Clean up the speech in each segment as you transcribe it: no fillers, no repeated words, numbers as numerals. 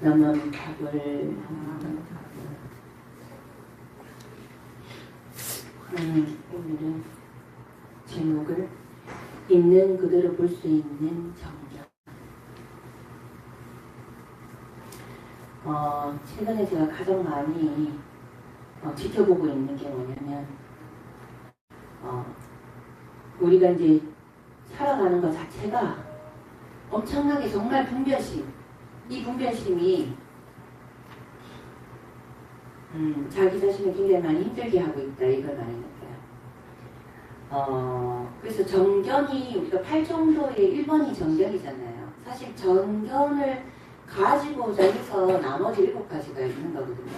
넘넘탑을 오늘은 제목을 있는 그대로 볼 수 있는 정경. 최근에 제가 가장 많이 지켜보고 있는 게 뭐냐면 우리가 이제 살아가는 것 자체가 엄청나게 정말 분별심, 이 분별심이 자기 자신을 굉장히 많이 힘들게 하고 있다, 이걸 말하니까요. 그래서 정견이 우리가 8정도의 1번이 정견이잖아요. 사실 정견을 가지고자 해서 나머지 7가지가 있는 거거든요.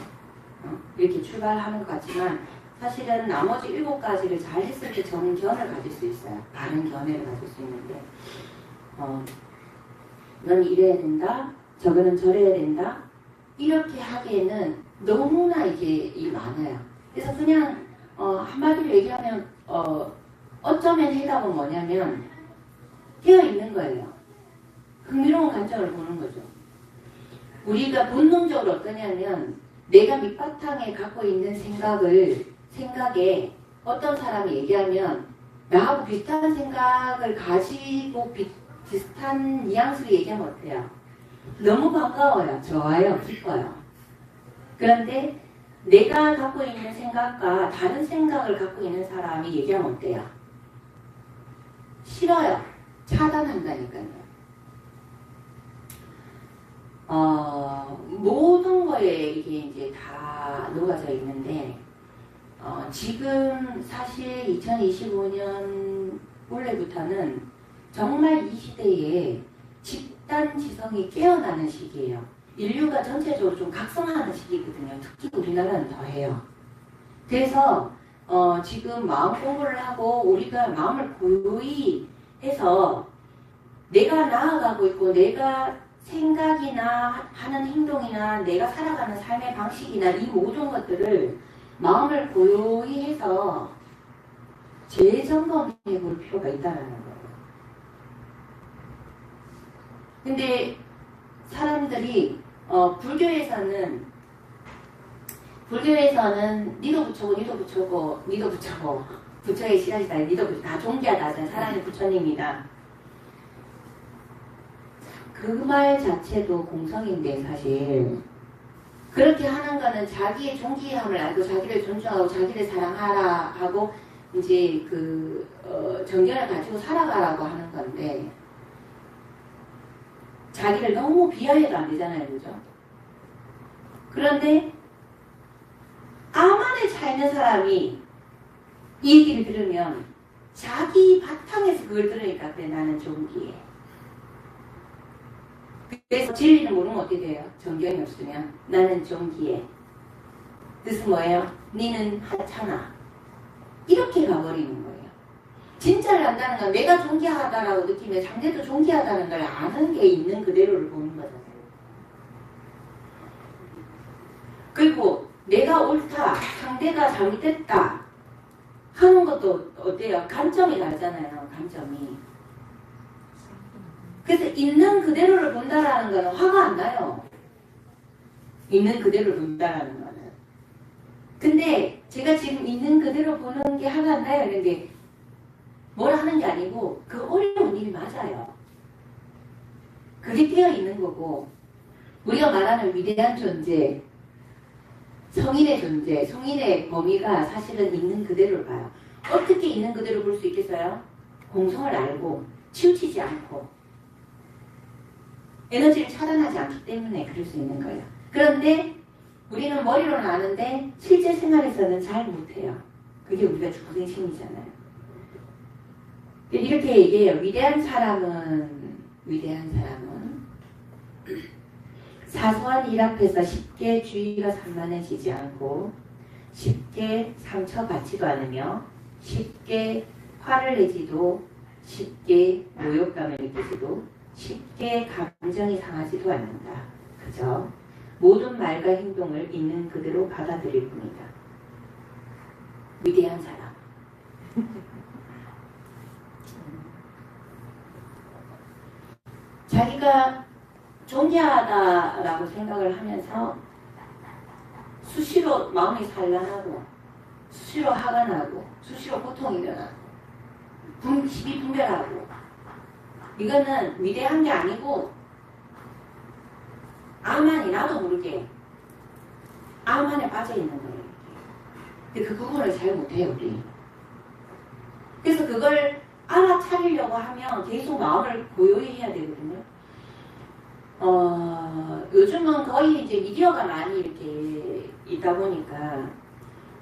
이렇게 출발하는 것 같지만 사실은 나머지 7가지를 잘 했을 때 정견을 가질 수 있어요. 바른 견해를 가질 수 있는데 넌 이래야 된다, 저거는 저래야 된다, 이렇게 하기에는 너무나 이게 많아요. 그래서 그냥 한마디로 얘기하면 어쩌면 해답은 뭐냐면 되어 있는 거예요. 흥미로운 관점을 보는 거죠. 우리가 본능적으로 어떠냐면 내가 밑바탕에 갖고 있는 생각에 어떤 사람이 얘기하면 나하고 비슷한 생각을 가지고 비슷한 뉘앙스로 얘기하면 어때요? 너무 반가워요. 좋아요. 기뻐요. 그런데 내가 갖고 있는 생각과 다른 생각을 갖고 있는 사람이 얘기하면 어때요? 싫어요. 차단한다니까요. 모든 거에 이게 이제 다 녹아져 있는데 지금 사실 2025년 올해부터는 정말 이 시대에 집단 지성이 깨어나는 시기예요. 인류가 전체적으로 좀 각성하는 시기거든요. 특히 우리나라는 더해요. 그래서 지금 마음 공부를 하고 우리가 마음을 고요히 해서 내가 나아가고 있고 내가 생각이나 하는 행동이나 내가 살아가는 삶의 방식이나 이 모든 것들을 마음을 고요히 해서 재점검해 볼 필요가 있다는 거예요. 근데 사람들이 불교에서는 니도 부처고 부처의 시간이다. 니도 부처 다 존귀하다 하잖아요. 사랑의 부처님이다. 그 말 자체도 공성인데 사실 그렇게 하는 거는 자기의 존귀함을 알고 자기를 존중하고 자기를 사랑하라 하고 이제 정견을 가지고 살아가라고 하는 건데 자기를 너무 비하해도 안 되잖아요. 그죠? 그런데 암 안에 차 있는 사람이 이 얘기를 들으면 자기 바탕에서 그걸 들으니까 그래 나는 존귀해. 그래서 진리는 모르면 어떻게 돼요? 정견이 없으면 나는 존귀해. 뜻은 뭐예요? 니는 하찮아. 이렇게 가버리는 거예요. 진짜를 안다는 건 내가 존귀하다라고 느끼면 상대도 존귀하다는 걸 아는 게 있는 그대로를 보는 거잖아요. 그리고 내가 옳다, 상대가 잘못됐다 하는 것도 어때요? 관점이 다르잖아요. 관점이. 그래서 있는 그대로를 본다라는 거는 화가 안 나요. 있는 그대로를 본다라는 거는. 근데 제가 지금 있는 그대로 보는 게 화가 안 나요. 그런데 뭘 하는 게 아니고 그 어려운 일이 맞아요. 그게 되어 있는 거고 우리가 말하는 위대한 존재, 성인의 존재, 성인의 범위가 사실은 있는 그대로를 봐요. 어떻게 있는 그대로 볼 수 있겠어요? 공성을 알고 치우치지 않고 에너지를 차단하지 않기 때문에 그럴 수 있는 거예요. 그런데 우리는 머리로는 아는데 실제 생활에서는 잘 못해요. 그게 우리가 고생심이잖아요. 이렇게 얘기해요. 위대한 사람은 사소한 일 앞에서 쉽게 주의가 산만해지지 않고 쉽게 상처받지도 않으며 쉽게 화를 내지도 쉽게 모욕감을 느끼지도 쉽게 감정이 상하지도 않는다. 그저 모든 말과 행동을 있는 그대로 받아들일 뿐이다. 위대한 사람. 자기가 존재하다라고 생각을 하면서 수시로 마음이 산란하고 수시로 화가 나고 수시로 고통이 일어나고 시비 분별하고 이거는 위대한 게 아니고 암만이 나도 모르게 암 안에 빠져있는 거예요. 근데 그 부분을 잘 못해요 우리. 그래서 그걸 알아차리려고 하면 계속 마음을 고요히 해야 되거든요. 요즘은 거의 이제 미디어가 많이 이렇게 있다 보니까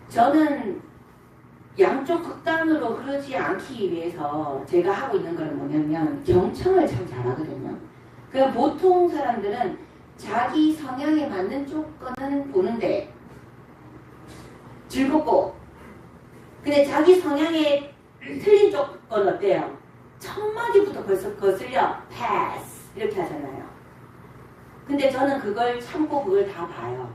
저는 양쪽 극단으로 흐르지 않기 위해서 제가 하고 있는 건 뭐냐면 경청을 참 잘하거든요. 그러니까 보통 사람들은 자기 성향에 맞는 쪽 거는 보는데 즐겁고 근데 자기 성향에 틀린 쪽 건 어때요? 첫 마디부터 벌써 거슬려 패스 이렇게 하잖아요. 근데 저는 그걸 참고 그걸 다 봐요.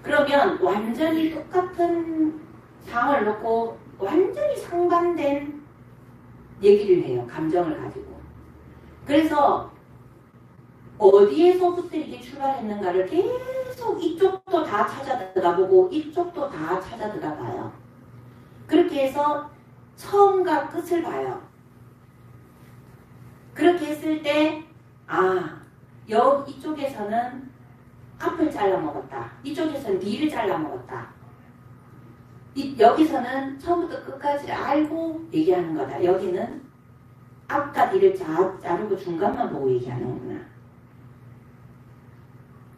그러면 완전히 똑같은 상을 놓고 완전히 상반된 얘기를 해요. 감정을 가지고. 그래서 어디에서부터 이게 출발했는가를 계속 이쪽도 다 찾아 들어가보고 이쪽도 다 찾아 들어가봐요. 그렇게 해서 처음과 끝을 봐요. 그렇게 했을 때 이쪽에서는 앞을 잘라먹었다. 이쪽에서는 뒤를 잘라먹었다. 여기서는 처음부터 끝까지 알고 얘기하는 거다. 여기는 앞과 뒤를 자르고 중간만 보고 얘기하는구나.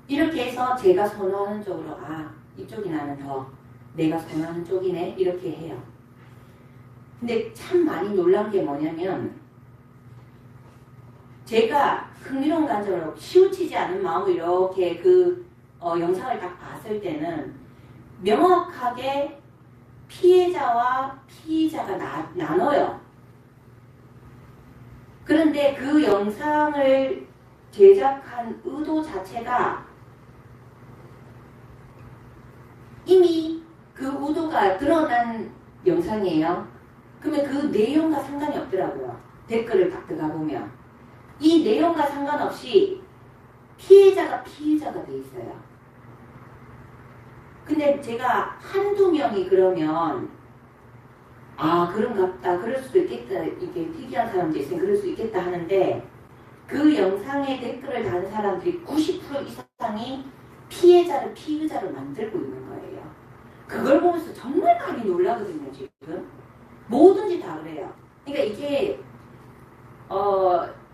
이렇게 해서 제가 선호하는 쪽으로 이쪽이 나는 더 내가 선호하는 쪽이네 이렇게 해요. 근데 참 많이 놀란 게 뭐냐면 제가 흥미로운 관점으로 치우치지 않은 마음으로 이렇게 영상을 딱 봤을 때는 명확하게 피해자와 피의자가 나눠요. 그런데 그 영상을 제작한 의도 자체가 이미 그 의도가 드러난 영상이에요. 그러면 그 내용과 상관이 없더라고요. 댓글을 딱 들어가보면 이 내용과 상관없이 피해자가 피의자가 돼 있어요. 근데 제가 한두 명이 그러면 그런갑다. 그럴 수도 있겠다. 이게 특이한 사람도 있으면 그럴 수 있겠다 하는데 그 영상에 댓글을 다는 사람들이 90% 이상이 피해자를 피의자로 만들고 있는 거예요. 그걸 보면서 정말 많이 놀라거든요. 지금 뭐든지 다 그래요. 그러니까 이게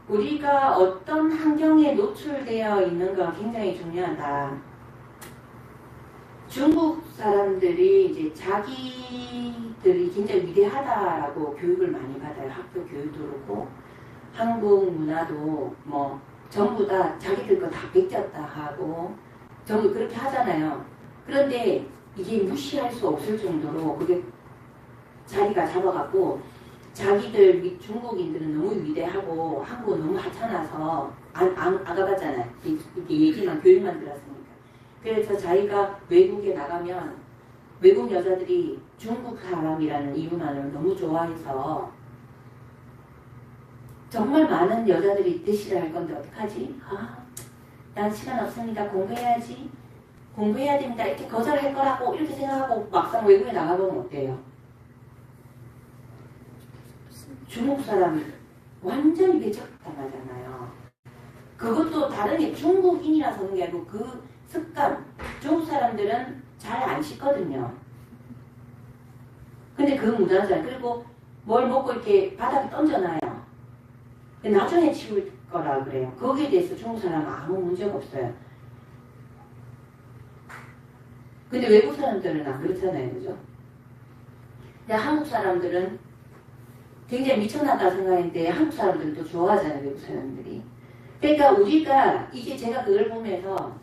우리가 어떤 환경에 노출되어 있는가 굉장히 중요하다. 중국 사람들이 이제 자기들이 굉장히 위대하다라고 교육을 많이 받아요. 학교 교육도 그렇고 한국 문화도 뭐 전부 다 자기들 거 다 뺏겼다 하고 전부 그렇게 하잖아요. 그런데 이게 무시할 수 없을 정도로 그게 자리가 잡아갖고 자기들 중국인들은 너무 위대하고 한국은 너무 하찮아서 안 가봤잖아요. 이렇게 얘기만 교육만 들었으니까. 그래서 자기가 외국에 나가면 외국 여자들이 중국 사람이라는 이유만으로 너무 좋아해서 정말 많은 여자들이 대시를 할 건데 어떡하지? 난 시간 없으니까 공부해야지. 공부해야 됩니다. 이렇게 거절할 거라고 이렇게 생각하고 막상 외국에 나가보면 어때요? 중국 사람이 완전히 배척당하잖아요. 그것도 다른 게 중국인이라서 그런 게 아니고 그 습관, 중국 사람들은 잘 안 씻거든요. 근데 그 문화잖아요. 그리고 뭘 먹고 이렇게 바닥에 던져놔요. 나중에 치울 거라 그래요. 거기에 대해서 중국 사람은 아무 문제가 없어요. 근데 외국 사람들은 안 그렇잖아요. 그죠? 근데 한국 사람들은 굉장히 미천하다 생각했는데 한국 사람들도 좋아하잖아요. 외국 사람들이. 그러니까 우리가 이게 제가 그걸 보면서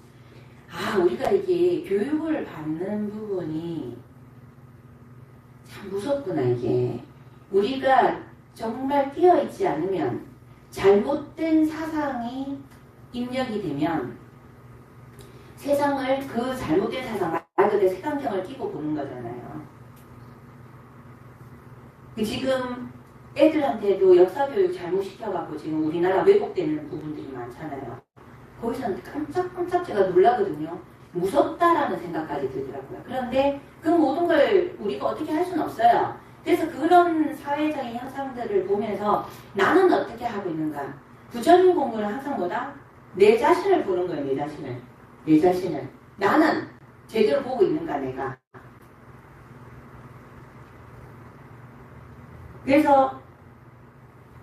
우리가 이게 교육을 받는 부분이 참 무섭구나. 이게 우리가 정말 깨어있지 않으면 잘못된 사상이 입력이 되면 세상을 그 잘못된 사상 말 그대로 색안경을 끼고 보는 거잖아요. 지금 애들한테도 역사교육 잘못 시켜갖고 지금 우리나라 왜곡되는 부분들이 많잖아요. 거기서는 깜짝깜짝 제가 놀라거든요. 무섭다라는 생각까지 들더라고요. 그런데 그 모든 걸 우리가 어떻게 할 수는 없어요. 그래서 그런 사회적인 현상들을 보면서 나는 어떻게 하고 있는가. 부처님 공부는 항상 뭐다? 내 자신을 보는 거예요. 내 자신을. 내 자신을. 나는 제대로 보고 있는가 내가. 그래서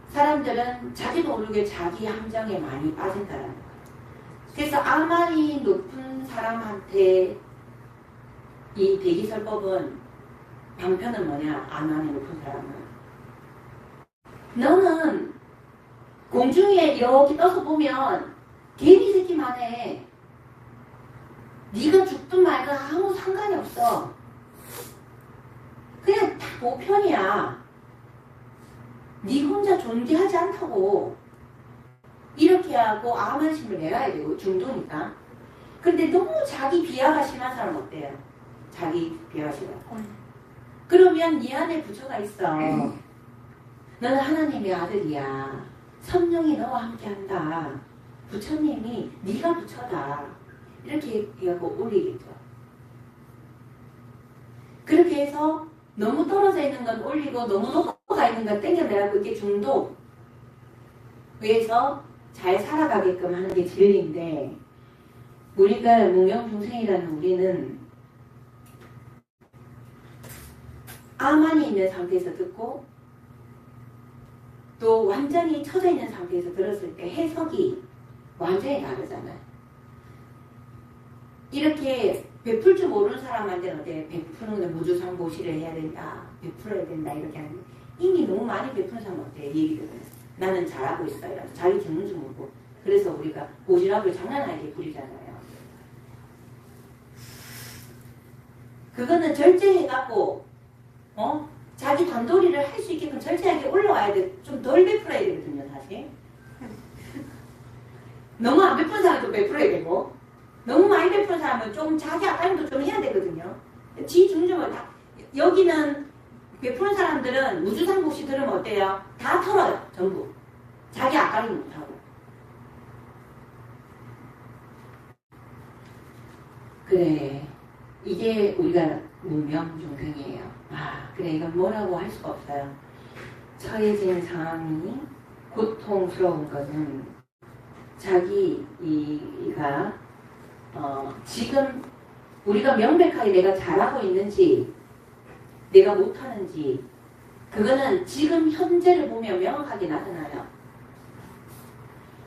사람들은 자기도 모르게 자기 함정에 많이 빠진다는 거예요. 그래서 아만이 높은 사람한테 이 대기설법은 방편은 뭐냐? 아만이 높은 사람은 너는 공중에 이렇게 떠서 보면 개미 새끼만 해. 네가 죽든 말든 아무 상관이 없어. 그냥 다 보편이야. 네 혼자 존재하지 않다고. 이렇게 하고 암한심을 내야 되고 중도니까. 근데 너무 자기 비하가 심한 사람 어때요? 자기 비하가 심한. 그러면 네 안에 부처가 있어. 너는 하나님의 아들이야. 성령이 너와 함께한다. 부처님이 네가 부처다. 이렇게 얘기하고 올리겠죠. 그렇게 해서 너무 떨어져 있는 건 올리고 너무 높고 가 있는 건 땡겨내라고 이게 중도. 위해서 잘 살아가게끔 하는 게 진리인데 우리가 무명중생이라는 우리는 아만이 있는 상태에서 듣고 또 완전히 처져 있는 상태에서 들었을 때 해석이 완전히 다르잖아요. 이렇게 베풀 줄 모르는 사람한테는 어때? 베푸는 게 무주상보시를 해야 된다. 베풀어야 된다. 이렇게 하는데 이미 너무 많이 베푸는 사람 어때? 얘기들은. 나는 잘하고 있어요. 자기 죽는 줄 모르고. 그래서 우리가 보시락을 장난하게 부리잖아요. 그거는 절제해갖고 자기 단도리를 할 수 있게끔 절제하게 올라와야 돼. 좀 덜 베풀어야 되거든요. 사실. 너무 안 베푸는 사람도 베풀어야 되고 너무 많이 베푸는 사람은 좀 자기 아까림도 좀 해야 되거든요. 지 죽는 줄 모르고 여기는 베푸는 사람들은 우주상복시 들으면 어때요? 다 털어요. 전부. 자기 아까림 못하고. 그래. 이게 우리가 무명중생이에요. 그래. 이건 뭐라고 할 수가 없어요. 처해진 상황이 고통스러운 것은 자기가 지금 우리가 명백하게 내가 잘하고 있는지 내가 못하는지 그거는 지금 현재를 보면 명확하게 나타나요.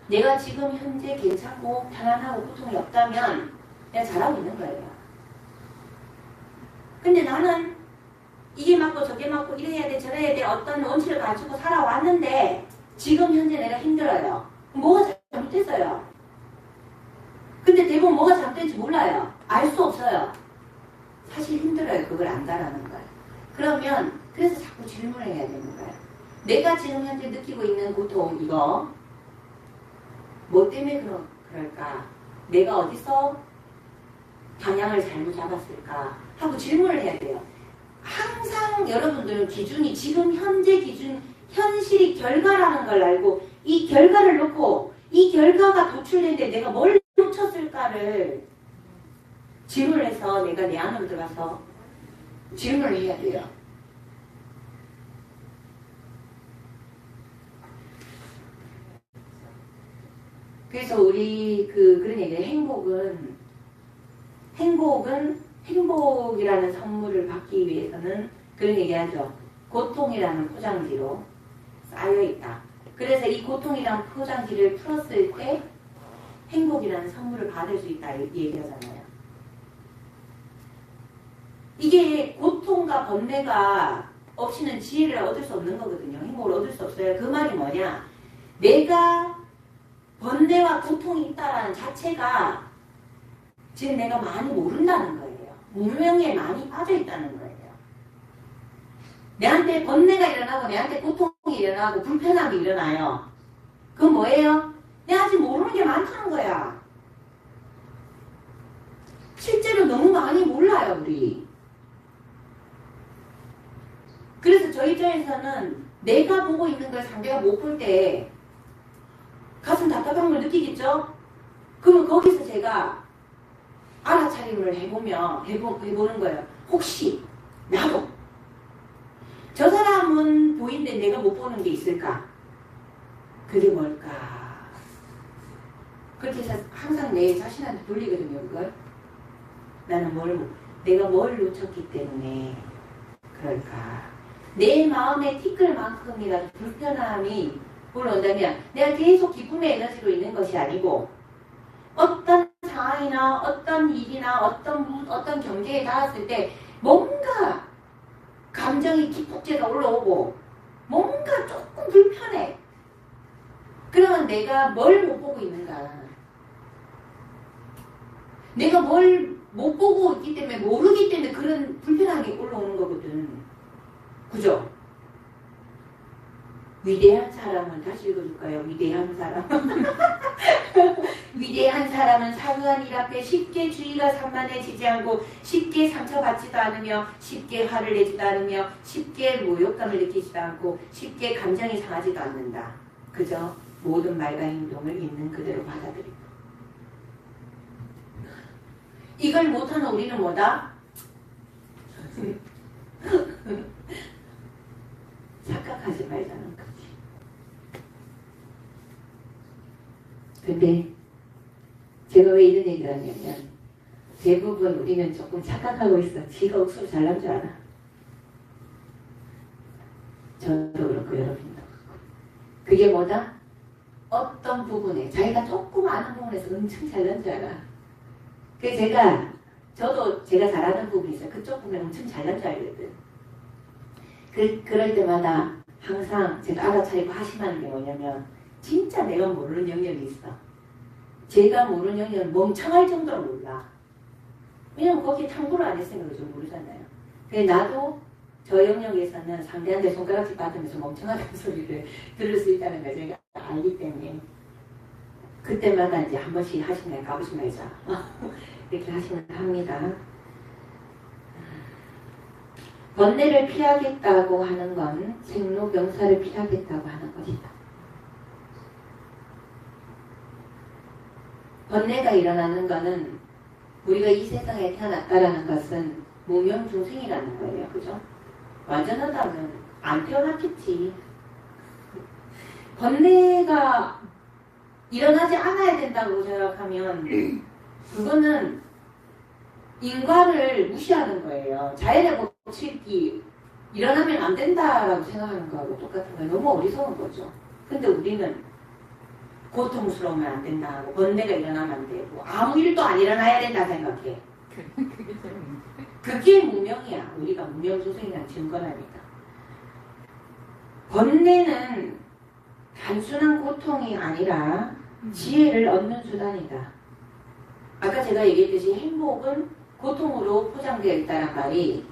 내가 지금 현재 괜찮고 편안하고 고통이 없다면 내가 잘하고 있는 거예요. 근데 나는 이게 맞고 저게 맞고 이래야 돼 저래야 돼 어떤 원칙을 가지고 살아왔는데 지금 현재 내가 힘들어요. 뭐가 잘못됐어요? 근데 대부분 뭐가 잘못된지 몰라요. 알 수 없어요. 사실 힘들어요. 그걸 안다라는 거예요. 그러면 그래서 자꾸 질문을 해야 되는 거예요. 내가 지금 현재 느끼고 있는 고통 이거 뭐 때문에 그럴까? 내가 어디서 방향을 잘못 잡았을까? 하고 질문을 해야 돼요. 항상 여러분들은 기준이 지금 현재 기준 현실이 결과라는 걸 알고 이 결과를 놓고 이 결과가 도출되는데 내가 뭘 놓쳤을까를 질문을 해서 내가 내 안으로 들어가서 질문을 해야 돼요. 그래서 우리 그런 얘기예요. 행복이라는 선물을 받기 위해서는 그런 얘기하죠. 고통이라는 포장지로 쌓여있다. 그래서 이 고통이라는 포장지를 풀었을 때 행복이라는 선물을 받을 수 있다 얘기하잖아요. 이게 고통과 번뇌가 없이는 지혜를 얻을 수 없는 거거든요. 행복을 얻을 수 없어요. 그 말이 뭐냐? 내가 번뇌와 고통이 있다는 자체가 지금 내가 많이 모른다는 거예요. 무명에 많이 빠져있다는 거예요. 내한테 번뇌가 일어나고 내한테 고통이 일어나고 불편함이 일어나요. 그건 뭐예요? 내가 아직 모르는 게 많다는 거야. 실제로 너무 많이 몰라요, 우리. 그래서 저희 쪽에서는 내가 보고 있는 걸 상대가 못 볼 때 가슴 답답한 걸 느끼겠죠? 그러면 거기서 제가 알아차림을 해보는 거예요. 혹시 나도 저 사람은 보이는데 내가 못 보는 게 있을까? 그게 뭘까? 그렇게 해서 항상 내 자신한테 돌리거든요, 그걸. 내가 뭘 놓쳤기 때문에 그럴까? 내 마음에 티끌만큼이라도 불편함이 올라온다면 내가 계속 기쁨의 에너지로 있는 것이 아니고 어떤 상황이나 어떤 일이나 어떤 경계에 닿았을 때 뭔가 감정이 기폭제가 올라오고 뭔가 조금 불편해. 그러면 내가 뭘 못 보고 있는가? 내가 뭘 못 보고 있기 때문에 모르기 때문에 그런 불편함이 올라오는 거거든. 그죠? 위대한 사람은 다시 읽어줄까요? 위대한 사람. 위대한 사람은 사소한 일 앞에 쉽게 주의가 산만해지지 않고 쉽게 상처받지도 않으며 쉽게 화를 내지도 않으며 쉽게 모욕감을 느끼지도 않고 쉽게 감정이 상하지도 않는다. 그저 모든 말과 행동을 있는 그대로 받아들인다. 이걸 못하는 우리는 뭐다? 착각하지 말자는 거지. 근데 제가 왜 이런 얘기를 하냐면 대부분 우리는 조금 착각하고 있어. 지가 억수로 잘난 줄 알아. 저도 그렇고 여러분도 그렇고. 그게 뭐다? 어떤 부분에 자기가 조금 아는 부분에서 엄청 잘난 줄 알아. 그래서 저도 제가 잘하는 부분이 있어요. 그쪽 부분에 엄청 잘난 줄 알거든. 그럴 때마다 항상 제가 알아차리고 하시는 게 뭐냐면 진짜 내가 모르는 영역이 있어. 제가 모르는 영역은 멍청할 정도로 몰라. 왜냐면 거기에 탐구를 안 했으니까 좀 모르잖아요. 그래서 나도 저 영역에서는 상대한테 손가락질 받으면서 멍청하다는 소리를 들을 수 있다는 걸 제가 알기 때문에 그때마다 이제 한 번씩 하시면 가보지 말자. 이렇게 하시면 합니다. 번뇌를 피하겠다고 하는 건 생로병사를 피하겠다고 하는 것이다. 번뇌가 일어나는 것은 우리가 이 세상에 태어났다라는 것은 무명중생이라는 거예요. 그죠? 완전하다면 안 태어났겠지. 번뇌가 일어나지 않아야 된다고 생각하면 그거는 인과를 무시하는 거예요. 자연의 법칙이 일어나면 안 된다라고 생각하는 거하고 똑같은 거예요. 너무 어리석은 거죠. 근데 우리는 고통스러우면 안 된다 하고 번뇌가 일어나면 안 되고 아무 일도 안 일어나야 된다 생각해. 그게 무명이야. 우리가 무명조생이라는 증거라니까. 번뇌는 단순한 고통이 아니라 지혜를 얻는 수단이다. 아까 제가 얘기했듯이 행복은 고통으로 포장되어 있다는 말이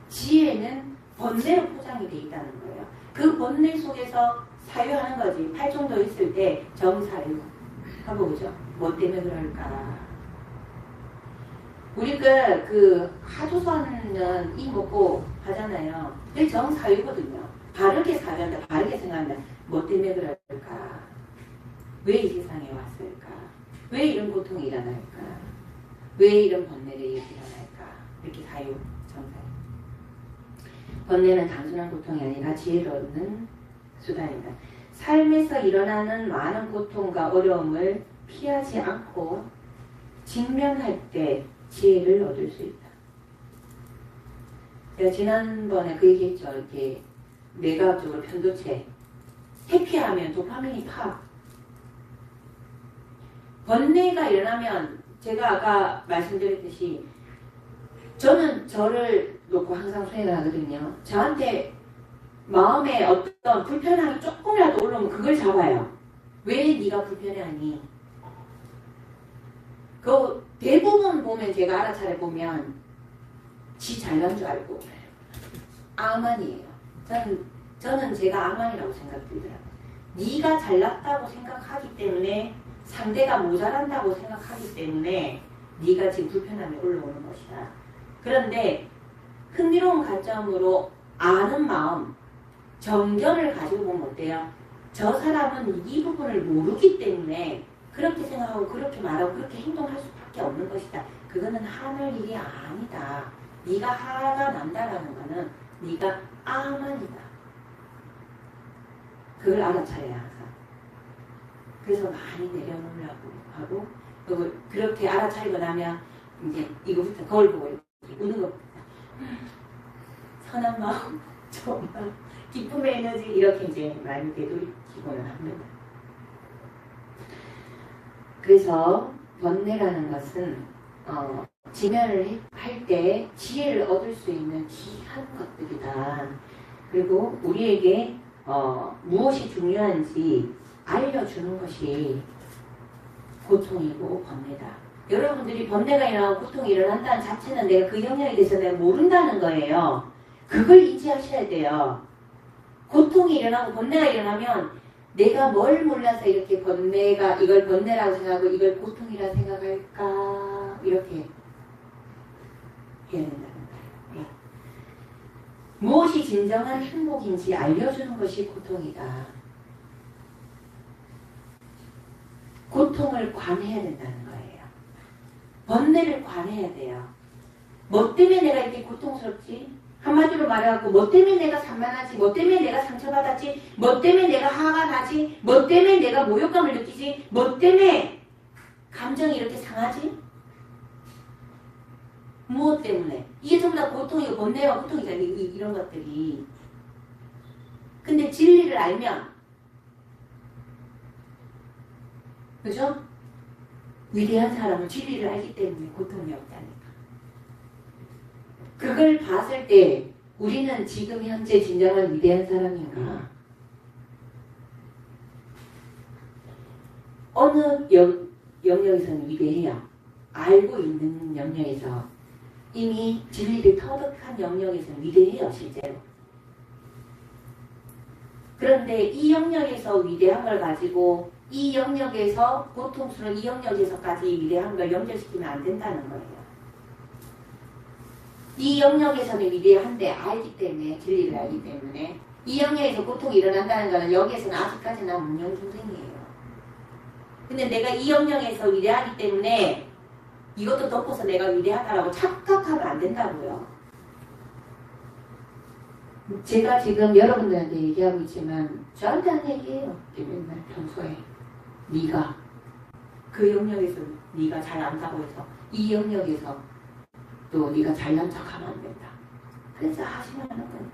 지혜는 번뇌로 포장이 되어 있다는 거예요. 그 번뇌 속에서 사유하는 거지. 팔정도 있을 때 정사유 하고 그죠? 뭐 때문에 그럴까? 우리가 그 하두선은 이 먹고 하잖아요. 그게 정사유거든요. 바르게 사유한다, 바르게 생각한다. 뭐 때문에 그럴까? 왜 이 세상에 왔을까? 왜 이런 고통이 일어날까? 왜 이런 번뇌를 일어날까? 이렇게 사유, 정사유. 번뇌는 단순한 고통이 아니라 지혜를 얻는 수단이다. 삶에서 일어나는 많은 고통과 어려움을 피하지 않고 직면할 때 지혜를 얻을 수 있다. 제가 지난번에 그 얘기했죠. 이렇게 뇌과학적으로 편도체. 회피하면 도파민이 파. 번뇌가 일어나면 제가 아까 말씀드렸듯이 저는 저를 놓고 항상 수행을 하거든요. 저한테 마음에 어떤 불편함이 조금이라도 올라오면 그걸 잡아요. 왜 네가 불편해하니? 그 대부분 보면 제가 알아차려 보면 지 잘난 줄 알고 아만이에요. 저는 제가 아만이라고 생각들더라고요. 네가 잘났다고 생각하기 때문에 상대가 모자란다고 생각하기 때문에 네가 지금 불편함이 올라오는 것이다. 그런데 흥미로운 관점으로 아는 마음, 정견을 가지고 보면 어때요? 저 사람은 이 부분을 모르기 때문에 그렇게 생각하고 그렇게 말하고 그렇게 행동할 수밖에 없는 것이다. 그거는 하늘 일이 아니다. 네가 화가 난다라는 거는 네가 아만이다. 그걸 알아차려야 항상. 그래서 많이 내려놓으려고 하고 그렇게 알아차리고 나면 이제 이거부터 거울 보고 이렇게 우는 것부터 선한 마음, 좋은 마음, 기쁨의 에너지 이렇게 이제 많이 되돌이키고는 합니다. 그래서 번뇌라는 것은 지면을 할 때 지혜를 얻을 수 있는 귀한 것들이다. 그리고 우리에게 무엇이 중요한지 알려주는 것이 고통이고 번뇌다. 여러분들이 번뇌가 일어나고 고통이 일어난다는 자체는 내가 그 영역에 대해서 내가 모른다는 거예요. 그걸 인지하셔야 돼요. 고통이 일어나고 번뇌가 일어나면 내가 뭘 몰라서 이렇게 번뇌가 이걸 번뇌라고 생각하고 이걸 고통이라고 생각할까 이렇게 해야 된다는 거예요. 네. 무엇이 진정한 행복인지 알려주는 것이 고통이다. 고통을 관해야 된다는 거예요. 번뇌를 관해야 돼요. 뭐 때문에 내가 이렇게 고통스럽지? 한마디로 말해갖고 뭐 때문에 내가 산만하지? 뭐 때문에 내가 상처받았지? 뭐 때문에 내가 화가 나지? 뭐 때문에 내가 모욕감을 느끼지? 뭐 때문에 감정이 이렇게 상하지? 무엇 때문에? 이게 전부 다 고통이고 번뇌와 고통이잖아요. 이런 것들이. 근데 진리를 알면 그죠? 위대한 사람은 진리를 알기 때문에 고통이 없다니까. 그걸 봤을 때 우리는 지금 현재 진정한 위대한 사람인가? 어느 영역에서는 위대해요. 알고 있는 영역에서 이미 진리를 터득한 영역에서는 위대해요. 실제로. 그런데 이 영역에서 위대한 걸 가지고 이 영역에서 고통스러운 이 영역에서까지 위대한 걸 연결시키면 안 된다는 거예요. 이 영역에서는 위대한데 알기 때문에 진리를 알기 때문에 이 영역에서 고통이 일어난다는 것은 여기에서는 아직까지는 문명중생이에요. 근데 내가 이 영역에서 위대하기 때문에 이것도 덮어서 내가 위대하다라고 착각하면 안 된다고요. 제가 지금 여러분들한테 얘기하고 있지만 저한테 한 얘기예요. 맨날 평소에 네가 그 영역에서 네가 잘 안다고 해서 이 영역에서 또 네가 잘난 척하면 안 된다. 그래서 하시면 하는 거예요.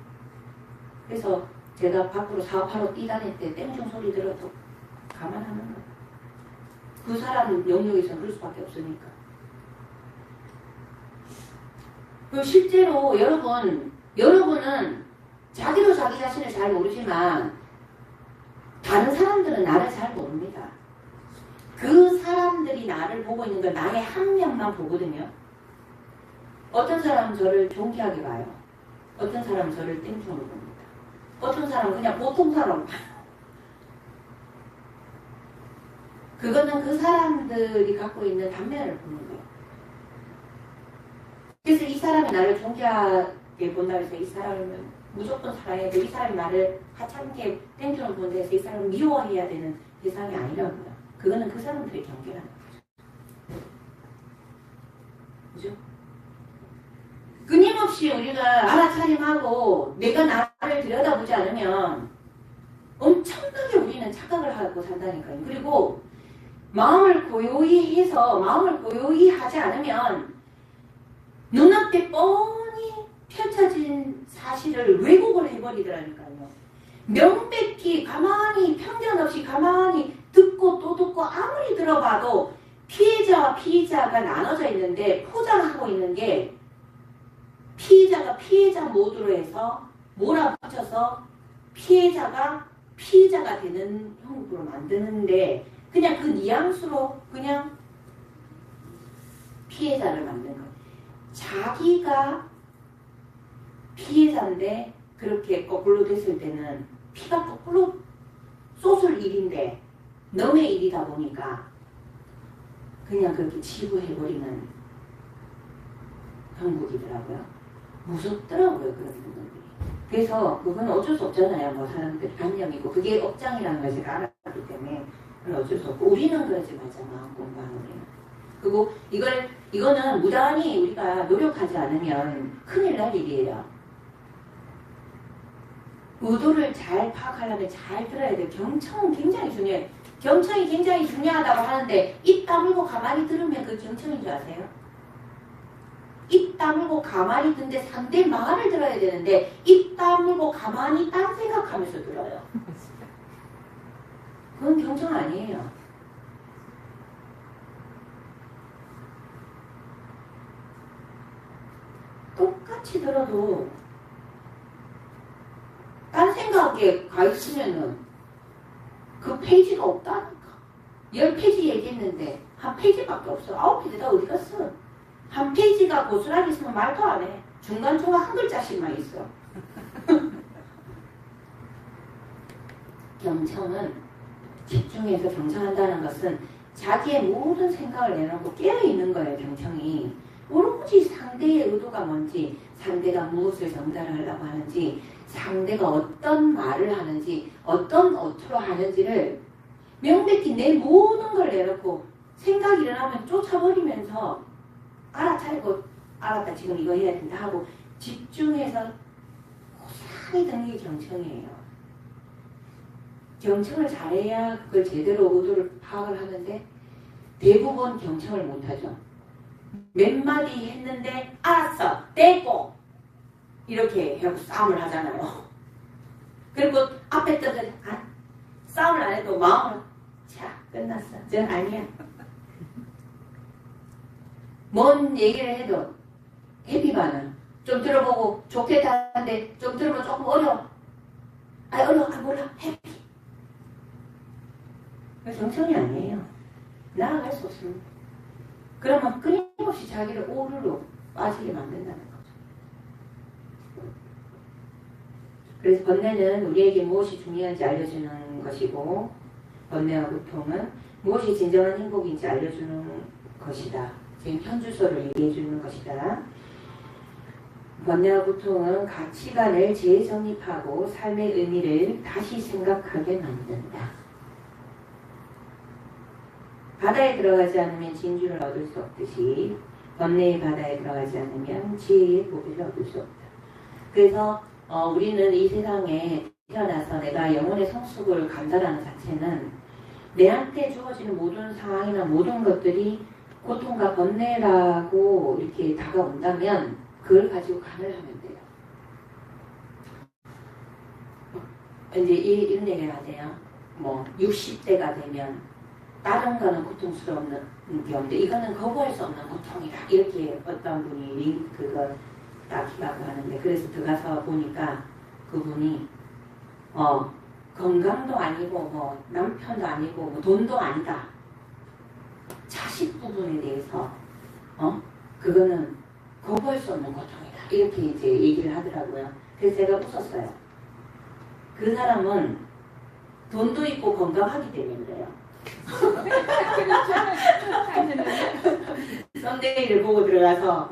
그래서 제가 밖으로 사업하러 뛰다닐 때 땡충 소리 들어도 감안하는 거예요. 그 사람 영역에서는 그럴 수밖에 없으니까. 그리고 실제로 여러분은 자기도 자기 자신을 잘 모르지만 다른 사람들은 나를 잘 모릅니다. 그 사람들이 나를 보고 있는 건 나의 한 면만 보거든요. 어떤 사람은 저를 존귀하게 봐요. 어떤 사람은 저를 땡충으로 봅니다. 어떤 사람은 그냥 보통 사람으로 봐요. 그거는 그 사람들이 갖고 있는 단면을 보는 거예요. 그래서 이 사람이 나를 존귀하게 본다고 해서 이 사람을 무조건 사랑해야 돼. 이 사람이 나를 하찮게 땡큐로 본다 해서 이 사람을 미워해야 되는 대상이 아니라고요. 그거는 그 사람들의 경계라는 거죠. 그죠? 끊임없이 우리가 알아차림하고 내가 나를 들여다보지 않으면 엄청나게 우리는 착각을 하고 산다니까요. 그리고 마음을 고요히 해서 마음을 고요히 하지 않으면 눈앞에 뻔히 펼쳐진 사실을 왜곡을 해버리더라니까요. 명백히 가만히 편견 없이 가만히 듣고 또 듣고 아무리 들어봐도 피해자와 피의자가 나눠져 있는데 포장하고 있는 게 피의자가 피해자 모드로 해서 몰아붙여서 피해자가 피의자가 되는 형국으로 만드는데 그냥 그 뉘앙스로 그냥 피해자를 만든 거예요. 자기가 피해자인데 그렇게 거꾸로 됐을 때는 피가 거꾸로 쏟을 일인데 너의 일이다 보니까 그냥 그렇게 치부해버리는 형국이더라고요. 무섭더라고요. 그런 분들이. 그래서 그건 어쩔 수 없잖아요. 뭐 사람들이 관념이고 그게 업장이라는 걸 제가 알았기 때문에 그건 어쩔 수 없고 우리는 그러지 말자. 마음 공부하는 우리는. 그리고 이거는 무단히 우리가 노력하지 않으면 큰일 날 일이에요. 의도를 잘 파악하려면 잘 들어야 돼요. 경청은 굉장히 중요해요. 경청이 굉장히 중요하다고 하는데 입 다물고 가만히 들으면 그 경청인 줄 아세요? 입 다물고 가만히 듣는데 상대 말을 들어야 되는데 입 다물고 가만히 딴 생각하면서 들어요. 그건 경청 아니에요. 똑같이 들어도 딴 생각에 가 있으면은 그 페이지가 없다니까. 10페이지 얘기했는데 한 페이지밖에 없어. 9페이지 다 어디 갔어? 한 페이지가 고스란히 있으면 말도 안 해. 중간중간 한 글자씩만 있어. 경청은 집중해서 경청한다는 것은 자기의 모든 생각을 내놓고 깨어있는 거예요. 경청이. 오로지 상대의 의도가 뭔지, 상대가 무엇을 전달하려고 하는지, 상대가 어떤 말을 하는지, 어떤 어투로 하는지를 명백히 내 모든 걸 내놓고 생각이 일어나면 쫓아버리면서 알아차리고 알았다 지금 이거 해야 된다 하고 집중해서 고스란히 듣는 게 경청이에요. 경청을 잘해야 그걸 제대로 의도를 파악을 하는데 대부분 경청을 못하죠. 몇 마디 했는데 알았어 됐고 이렇게 하고 싸움을 하잖아요. 그리고 앞에 떠들 싸움을 안 해도 마음으로 자 끝났어. 전 아니야. 뭔 얘기를 해도 해피반응. 좀 들어보고 좋겠다는데 좀 들어보면 조금 어려워. 어려워. 몰라. 해피. 경청이 아니에요. 나아갈 수 없습니다. 그러면 끊임없이 자기를 오류로 빠지게 만든다는 거죠. 그래서 번뇌는 우리에게 무엇이 중요한지 알려주는 것이고 번뇌와 고통은 무엇이 진정한 행복인지 알려주는 것이다. 지금 현주소를 얘기해 주는 것이다. 번뇌와 고통은 가치관을 재정립하고 삶의 의미를 다시 생각하게 만든다. 바다에 들어가지 않으면 진주를 얻을 수 없듯이 번뇌의 바다에 들어가지 않으면 지혜의 고비를 얻을 수 없다. 그래서 우리는 이 세상에 태어나서 내가 영혼의 성숙을 간다라는 자체는 내한테 주어지는 모든 상황이나 모든 것들이 고통과 번뇌라고 이렇게 다가온다면 그걸 가지고 간을 하면 돼요. 이제 이런 얘기를 하세요. 뭐 60대가 되면 다른 거는 고통스러운 게 없는데 이거는 거부할 수 없는 고통이다. 이렇게 어떤 분이 그걸 딱히라고 하는데 그래서 들어가서 보니까 그분이 건강도 아니고 뭐 남편도 아니고 뭐 돈도 아니다. 자식 부분에 대해서 그거는 거부할 수 없는 고통이다. 이렇게 이제 얘기를 하더라고요. 그래서 제가 웃었어요. 그 사람은 돈도 있고 건강하기 때문에 그래요. 썬데이를 보고 들어가서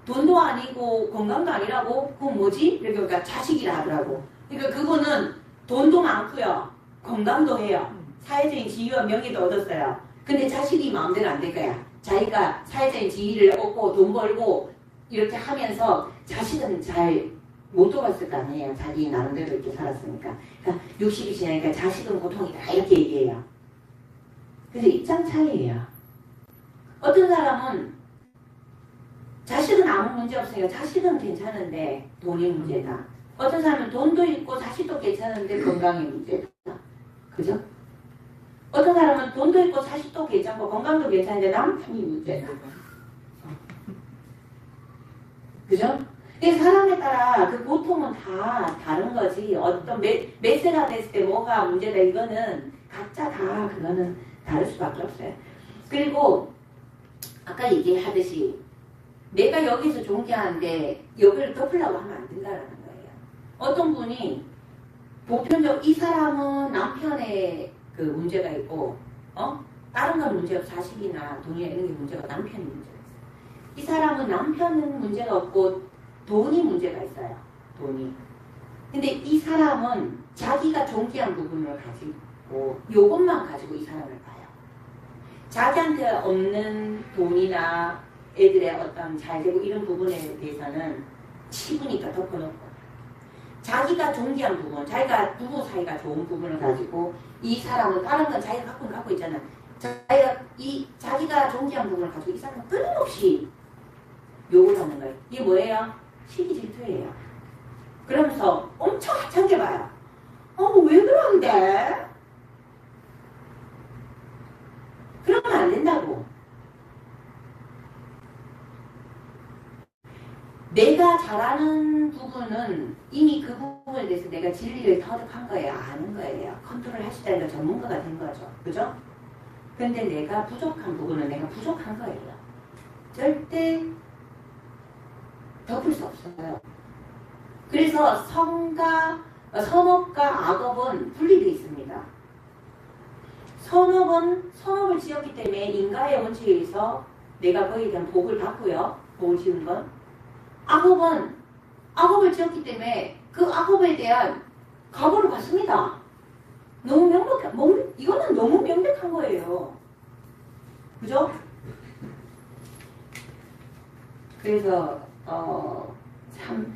돈도 아니고 건강도 아니라고? 그건 뭐지? 이렇게 그러니까 자식이라 하더라고. 그러니까 그분은 돈도 많고요. 건강도 해요. 사회적인 지위와 명예도 얻었어요. 근데 자식이 마음대로 안 될 거야. 자기가 사회적인 지위를 얻고 돈 벌고 이렇게 하면서 자식은 잘 못 돌았을 거 아니에요. 자기 나름대로 이렇게 살았으니까. 그러니까 60이 지나니까 자식은 고통이다. 이렇게 얘기해요. 그래서 입장 차이예요. 어떤 사람은 자식은 아무 문제 없으니까 자식은 괜찮은데 돈이 문제다. 어떤 사람은 돈도 있고 자식도 괜찮은데 건강이 문제다. 그죠? 어떤 사람은 돈도 있고 자식도 괜찮고 건강도 괜찮은데 남편이 문제다. 그죠? 사람에 따라 그 고통은 다 다른 거지. 어떤 몇 세가 됐을 때 뭐가 문제다. 이거는 각자 다 그거는 다를 수밖에 없어요. 그리고 아까 얘기하듯이 내가 여기서 존경하는데 여기를 덮으려고 하면 안 된다는 거예요. 어떤 분이 보편적 이 사람은 남편의 그 문제가 있고 다른 건 문제가 자식이나 돈이나 이런 게 문제가 남편이 문제가 있어요. 이 사람은 남편은 문제가 없고 돈이 문제가 있어요. 돈이. 근데 이 사람은 자기가 존귀한 부분을 가지고 요것만 가지고 이 사람을 봐요. 자기한테 없는 돈이나 애들의 어떤 잘되고 이런 부분에 대해서는 치부니까 덮어놓고 자기가 존귀한 부분, 자기가 부부 사이가 좋은 부분을 가지고 이 사람은 다른 건 자기가 갖고 있잖아. 자기가 존귀한 부분을 가지고 이 사람은 끊임없이 욕을 하는 거예요. 이게 뭐예요? 시기 질투예요. 그러면서 엄청 하찮게 봐요. 왜 그런데? 그러면 안 된다고. 내가 잘하는 부분은 이미 그 부분에 대해서 내가 진리를 터득한 거예요. 아는 거예요. 컨트롤 할 수 있다는 건 전문가가 된 거죠. 그죠? 근데 내가 부족한 부분은 내가 부족한 거예요. 절대 덮을 수 없어요. 그래서 선업과 악업은 분리되어 있습니다. 선업을 지었기 때문에 인가의 원칙에 의해서 내가 거기에 대한 복을 받고요. 복을 지은 건. 악업을 지었기 때문에 그 악업에 대한 각오를 받습니다. 이거는 너무 명백한 거예요. 그죠? 그래서, 참,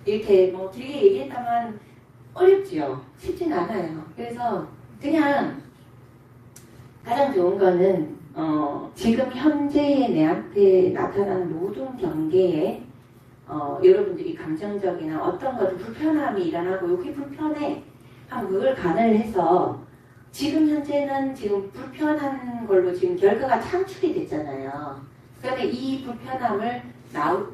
이렇게 길게 얘기했다만 어렵지요. 쉽진 않아요. 그래서 그냥 가장 좋은 거는, 지금 현재의 내한테 나타나는 모든 경계에 여러분들이 감정적이나 어떤 것도 불편함이 일어나고 여기 불편해 하면 그걸 간을 해서 지금 현재는 지금 불편한 걸로 지금 결과가 창출이 됐잖아요. 그런데 이 불편함을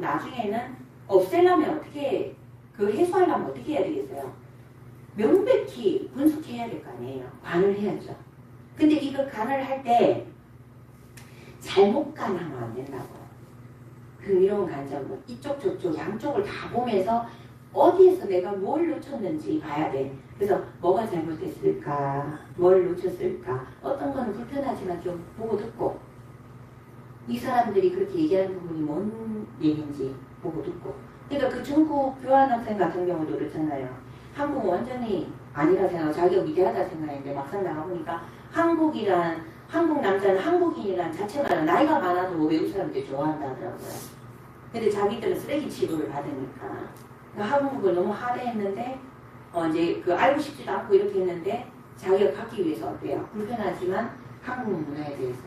나중에는 없애려면 어떻게 해소하려면 어떻게 해야 되겠어요? 명백히 분석해야 될 거 아니에요. 간을 해야죠. 근데 이거 간을 할 때 잘못 간하면 안 된다고. 흥미로운 관점은 이쪽 저쪽 양쪽을 다 보면서 어디에서 내가 뭘 놓쳤는지 봐야 돼. 그래서 뭐가 잘못됐을까? 뭘 놓쳤을까? 어떤 거는 불편하지만 좀 보고 듣고 이 사람들이 그렇게 얘기하는 부분이 뭔 얘기인지 보고 듣고 그러니까 그 중국 교환학생 같은 경우도 그렇잖아요. 한국은 완전히 아니라 생각하고 자기가 위대하다 생각했는데 막상 나가보니까 한국 남자는 한국인이라는 자체가 나이가 많아도 외국 사람들이 좋아한다 하더라고요. 근데 자기들은 쓰레기 취급을 받으니까. 그러니까 한국을 너무 하대했는데, 이제 알고 싶지도 않고 이렇게 했는데, 자기가 갖기 위해서 어때요? 불편하지만 한국 문화에 대해서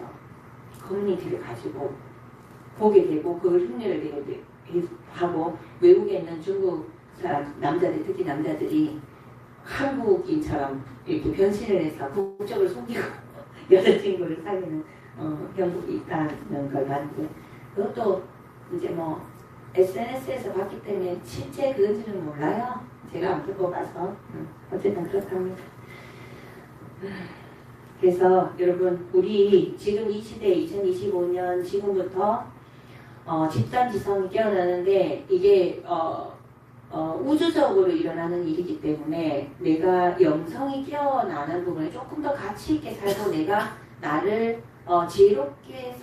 커뮤니티를 가지고 보게 되고, 그걸 흉내를 하고, 외국에 있는 중국 사람, 특히 남자들이 한국인처럼 이렇게 변신을 해서 국적을 숨기고 여자친구를 사귀는 경우도 있다는 걸 봤는데 그것도 이제 SNS에서 봤기 때문에 실제 그런지는 몰라요. 제가 안 듣고 봐서 어쨌든 그렇답니다. 그래서 여러분 우리 지금 이 시대 2025년 지금부터 집단지성이 깨어나는데 이게 우주적으로 일어나는 일이기 때문에 내가 영성이 깨어나는 부분에 조금 더 가치 있게 살고 내가 나를 지혜롭게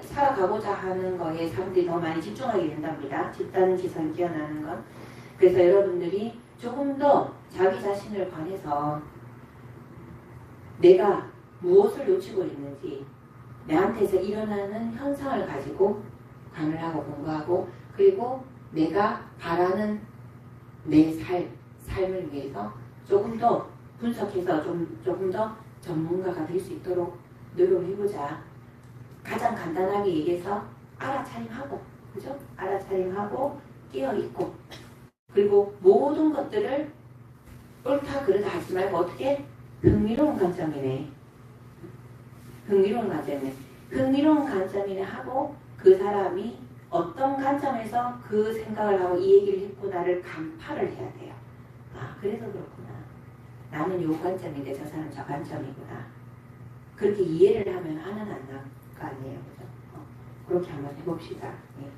살아가고자 하는 거에 사람들이 더 많이 집중하게 된답니다. 집단지성이 깨어나는 건. 그래서 여러분들이 조금 더 자기 자신을 관해서 내가 무엇을 놓치고 있는지 내한테서 일어나는 현상을 가지고 관을 하고 공부하고 그리고 내가 바라는 내 삶을 위해서 조금 더 분석해서 조금 더 전문가가 될 수 있도록 노력해보자. 가장 간단하게 얘기해서 알아차림하고, 그죠? 알아차림하고 깨어있고 그리고 모든 것들을 옳다 그르다 하지 말고 어떻게? 흥미로운 관점이네. 흥미로운 관점이네 하고 그 사람이 어떤 관점에서 그 생각을 하고 이 얘기를 했구나를 간파를 해야 돼요. 아, 그래서 그렇구나. 나는 요 관점인데 저 사람은 저 관점이구나. 그렇게 이해를 하면 화는 안 날 거 아니에요. 그죠? 그렇게 한번 해봅시다. 예.